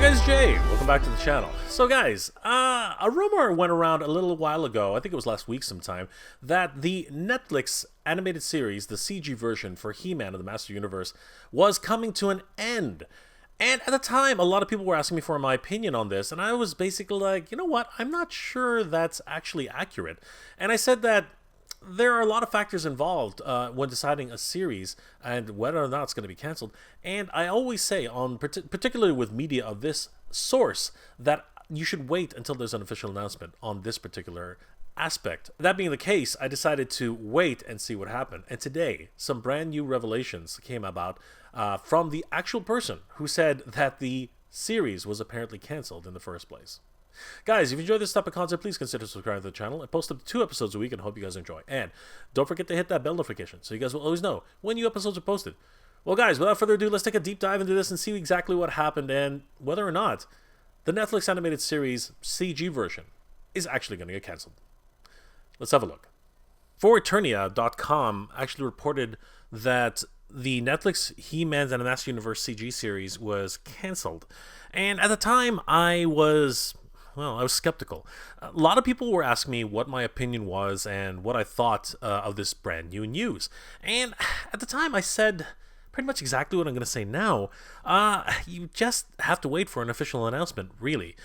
guys, Jay. Welcome back to the channel. So guys, a rumor went around a little while ago, I think it was last week sometime, that the Netflix animated series, the CG version for He-Man of the Master Universe, was coming to an end. And at the time, a lot of people were asking me for my opinion on this, and I was basically like, you know what, I'm not sure that's actually accurate. And I said that there are a lot of factors involved when deciding a series and whether or not it's going to be canceled. And I always say, particularly with media of this source, that you should wait until there's an official announcement on this particular aspect. That being the case, I decided to wait and see what happened. And today, some brand new revelations came about from the actual person who said that the series was apparently canceled in the first place. Guys, if you enjoy this type of content, please consider subscribing to the channel. I post up to 2 episodes a week and hope you guys enjoy. And don't forget to hit that bell notification so you guys will always know when new episodes are posted. Well guys, without further ado, let's take a deep dive into this and see exactly what happened and whether or not the Netflix animated series CG version is actually going to get canceled. Let's have a look. For Eternia.com actually reported that the Netflix He-Man and the Master Universe CG series was canceled. And at the time, I was skeptical. A lot of people were asking me what my opinion was and what I thought of this brand new news. And at the time, I said pretty much exactly what I'm going to say now. You just have to wait for an official announcement, really.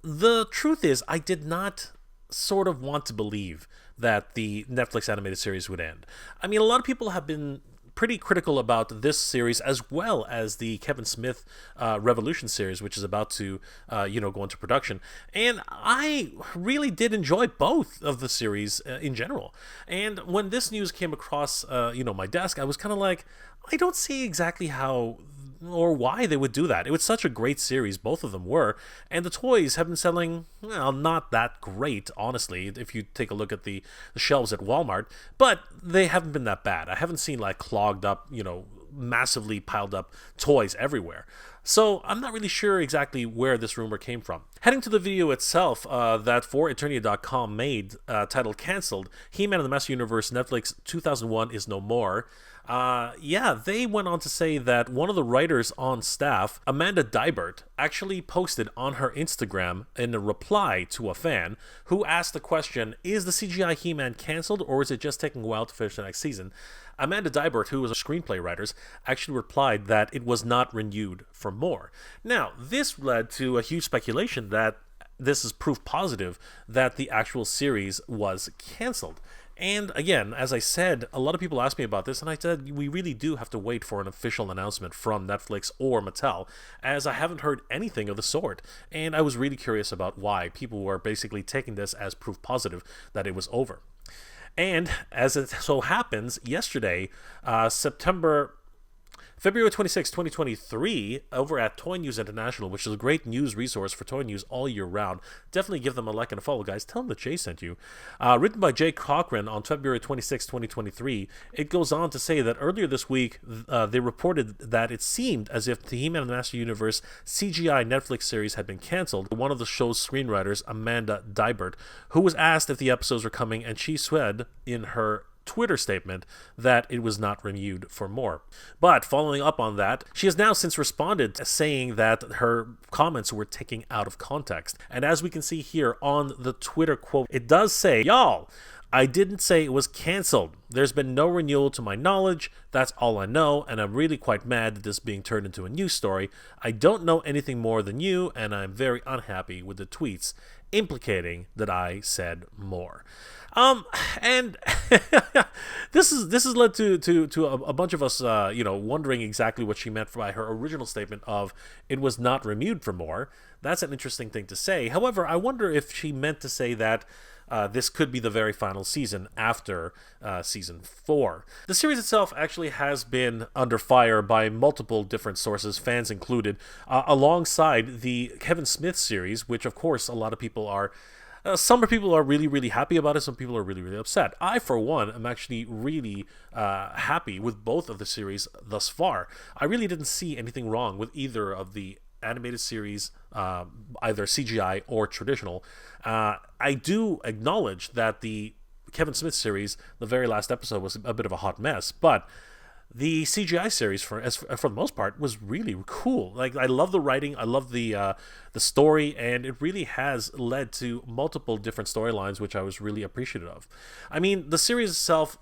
The truth is, I did not sort of want to believe that the Netflix animated series would end. I mean, a lot of people have been pretty critical about this series as well as the Kevin Smith Revolution series, which is about to go into production. And I really did enjoy both of the series in general. And when this news came across my desk, I was kind of like, I don't see exactly how or why they would do that. It was such a great series, both of them were, and the toys have been selling, well, not that great, honestly, if you take a look at the shelves at Walmart, but they haven't been that bad. I haven't seen like clogged up, massively piled up toys everywhere. So I'm not really sure exactly where this rumor came from. Heading to the video itself that For Eternia.com made, titled Cancelled, He-Man and the Master Universe Netflix 2001 is no more. They went on to say that one of the writers on staff, Amanda Deibert, actually posted on her Instagram in a reply to a fan who asked the question, is the CGI He-Man cancelled or is it just taking a while to finish the next season? Amanda Deibert, who was a screenplay writer, actually replied that it was not renewed for more. Now, this led to a huge speculation that this is proof positive that the actual series was canceled. And again, as I said, a lot of people asked me about this, and I said we really do have to wait for an official announcement from Netflix or Mattel, as I haven't heard anything of the sort. And I was really curious about why people were basically taking this as proof positive that it was over. And as it so happens, yesterday, February 26, 2023, over at Toy News International, which is a great news resource for toy news all year round. Definitely give them a like and a follow, guys. Tell them that Jay sent you. Written by Jay Cochran on February 26, 2023, it goes on to say that earlier this week, they reported that it seemed as if the He-Man and the Master Universe CGI Netflix series had been canceled. One of the show's screenwriters, Amanda Deibert, who was asked if the episodes were coming, and she said in her Twitter statement that it was not renewed for more. But following up on that, she has now since responded saying that her comments were taken out of context. And as we can see here on the Twitter quote, it does say, y'all, I didn't say it was canceled. There's been no renewal to my knowledge. That's all I know, and I'm really quite mad that this is being turned into a news story. I don't know anything more than you, and I'm very unhappy with the tweets implicating that I said more. And this has led to a bunch of us, wondering exactly what she meant by her original statement of it was not renewed for more. That's an interesting thing to say. However, I wonder if she meant to say that this could be the very final season after season 4. The series itself actually has been under fire by multiple different sources, fans included, alongside the Kevin Smith series, which of course a lot of people are some people are really, really happy about it. Some people are really, really upset. I, for one, am actually really happy with both of the series thus far. I really didn't see anything wrong with either of the animated series, either CGI or traditional. I do acknowledge that the Kevin Smith series, the very last episode, was a bit of a hot mess, but the CGI series for the most part was really cool. Like, I love the writing, I love the story, and it really has led to multiple different storylines, which I was really appreciative of. I mean, the series itself,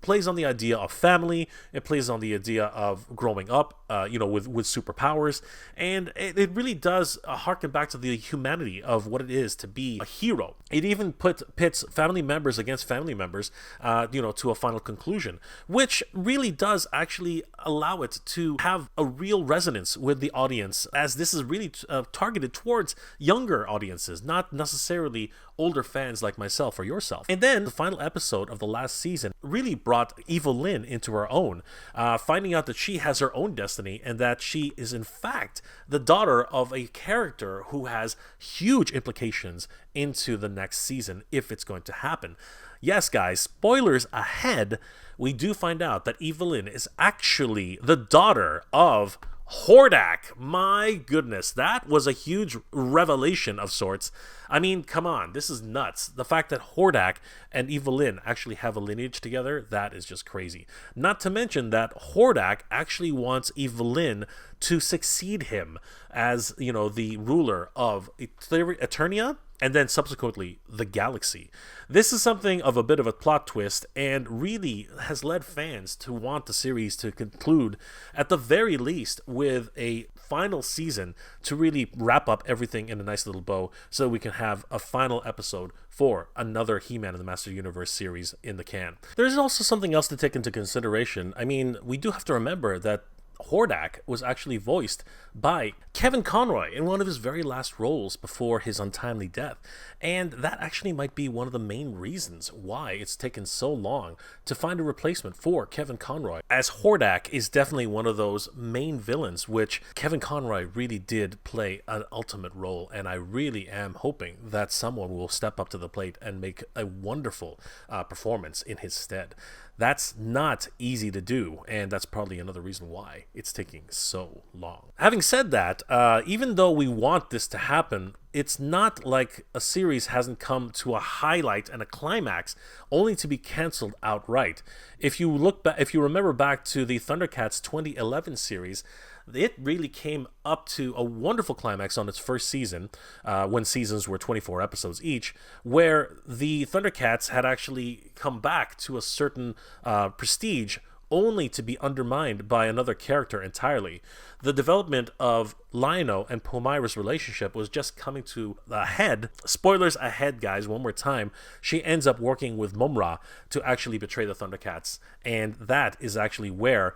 plays on the idea of family. It plays on the idea of growing up, with superpowers, and it really does harken back to the humanity of what it is to be a hero. It even pits family members against family members, to a final conclusion, which really does actually allow it to have a real resonance with the audience, as this is really targeted towards younger audiences, not necessarily older fans like myself or yourself. And then the final episode of the last season really brought Evelyn into her own, finding out that she has her own destiny and that she is in fact the daughter of a character who has huge implications into the next season if it's going to happen. Yes, guys, spoilers ahead, we do find out that Evelyn is actually the daughter of Hordak. My goodness, that was a huge revelation of sorts. I mean, come on, this is nuts. The fact that Hordak and Evelyn actually have a lineage together, that is just crazy. Not to mention that Hordak actually wants Evelyn to succeed him as, the ruler of Eternia, and then subsequently the galaxy. This is something of a bit of a plot twist, and really has led fans to want the series to conclude, at the very least, with a final season to really wrap up everything in a nice little bow, so we can have a final episode for another He-Man and the Master Universe series in the can. There's also something else to take into consideration. I mean, we do have to remember that Hordak was actually voiced by Kevin Conroy in one of his very last roles before his untimely death, and that actually might be one of the main reasons why it's taken so long to find a replacement for Kevin Conroy, as Hordak is definitely one of those main villains which Kevin Conroy really did play an ultimate role, and I really am hoping that someone will step up to the plate and make a wonderful performance in his stead. That's not easy to do, and that's probably another reason why it's taking so long. Having said that, even though we want this to happen, it's not like a series hasn't come to a highlight and a climax only to be canceled outright. If you remember back to the Thundercats 2011 series, it really came up to a wonderful climax on its first season, when seasons were 24 episodes each, where the Thundercats had actually come back to a certain prestige, only to be undermined by another character entirely. The development of Lion-O and Pumyra's relationship was just coming to a head. Spoilers ahead, guys, one more time. She ends up working with Mumm-Ra to actually betray the Thundercats, and that is actually where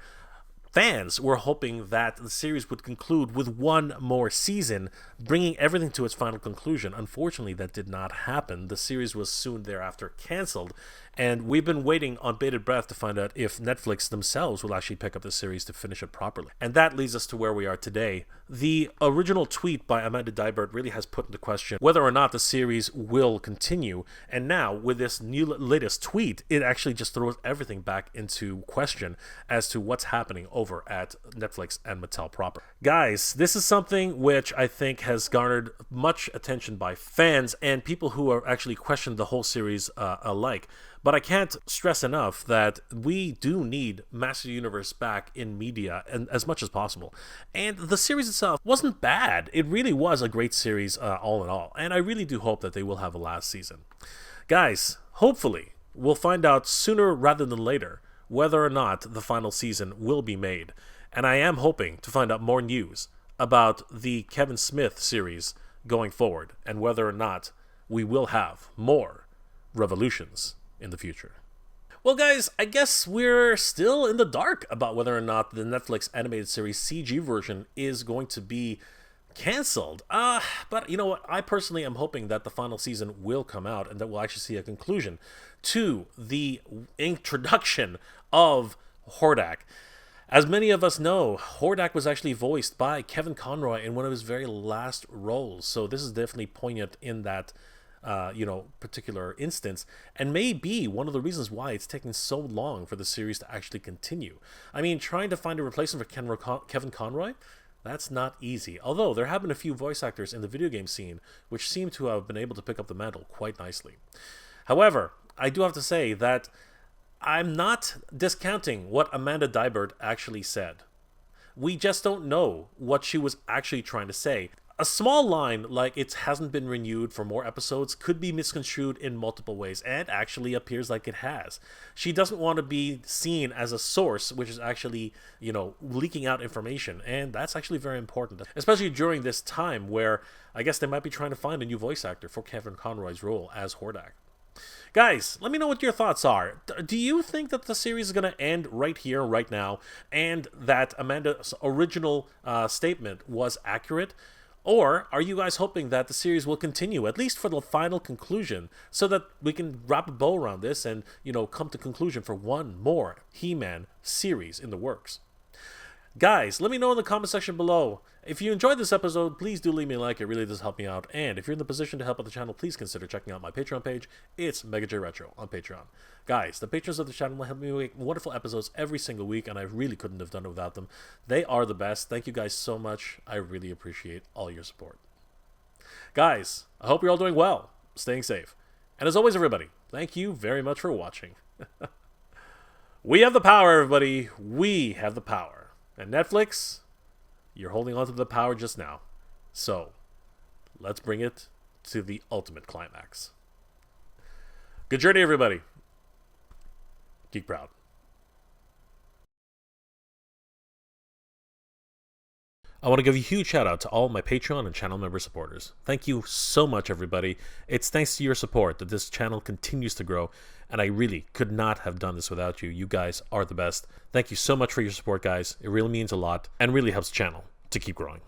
fans were hoping that the series would conclude with one more season, bringing everything to its final conclusion. Unfortunately, that did not happen. The series was soon thereafter canceled, and we've been waiting on bated breath to find out if Netflix themselves will actually pick up the series to finish it properly. And that leads us to where we are today. The original tweet by Amanda Deibert really has put into question whether or not the series will continue, and now with this latest tweet, it actually just throws everything back into question as to what's happening over at Netflix and Mattel proper. Guys, this is something which I think has garnered much attention by fans and people who are actually questioned the whole series alike. But I can't stress enough that we do need Master Universe back in media and as much as possible. And the series itself wasn't bad. It really was a great series all in all. And I really do hope that they will have a last season. Guys, hopefully we'll find out sooner rather than later whether or not the final season will be made. And I am hoping to find out more news about the Kevin Smith series going forward, and whether or not we will have more revolutions in the future. Well, guys, I guess we're still in the dark about whether or not the Netflix animated series CG version is going to be canceled. But you know what? I personally am hoping that the final season will come out and that we'll actually see a conclusion to the introduction of Hordak. As many of us know, Hordak was actually voiced by Kevin Conroy in one of his very last roles. So this is definitely poignant in that particular instance, and may be one of the reasons why it's taking so long for the series to actually continue. I mean, trying to find a replacement for Kevin Conroy, that's not easy. Although there have been a few voice actors in the video game scene which seem to have been able to pick up the mantle quite nicely. However, I do have to say that I'm not discounting what Amanda Deibert actually said. We just don't know what she was actually trying to say. A small line like it hasn't been renewed for more episodes could be misconstrued in multiple ways, and actually appears like it has. She doesn't want to be seen as a source, which is actually, leaking out information, and that's actually very important, especially during this time where I guess they might be trying to find a new voice actor for Kevin Conroy's role as Hordak. Guys, let me know what your thoughts are. Do you think that the series is going to end right here, right now, and that Amanda's original statement was accurate? Or are you guys hoping that the series will continue, at least for the final conclusion, so that we can wrap a bow around this and, come to conclusion for one more He-Man series in the works? Guys, let me know in the comment section below. If you enjoyed this episode, please do leave me a like. It really does help me out. And if you're in the position to help out the channel, please consider checking out my Patreon page. It's MegaJRetro on Patreon. Guys, the patrons of the channel help me make wonderful episodes every single week, and I really couldn't have done it without them. They are the best. Thank you guys so much. I really appreciate all your support. Guys, I hope you're all doing well, staying safe. And as always, everybody, thank you very much for watching. We have the power, everybody. We have the power. And Netflix, you're holding on to the power just now. So, let's bring it to the ultimate climax. Good journey, everybody. Geek proud. I want to give a huge shout out to all my Patreon and channel member supporters. Thank you so much, everybody. It's thanks to your support that this channel continues to grow, and I really could not have done this without you. You guys are the best. Thank you so much for your support, guys. It really means a lot and really helps the channel to keep growing.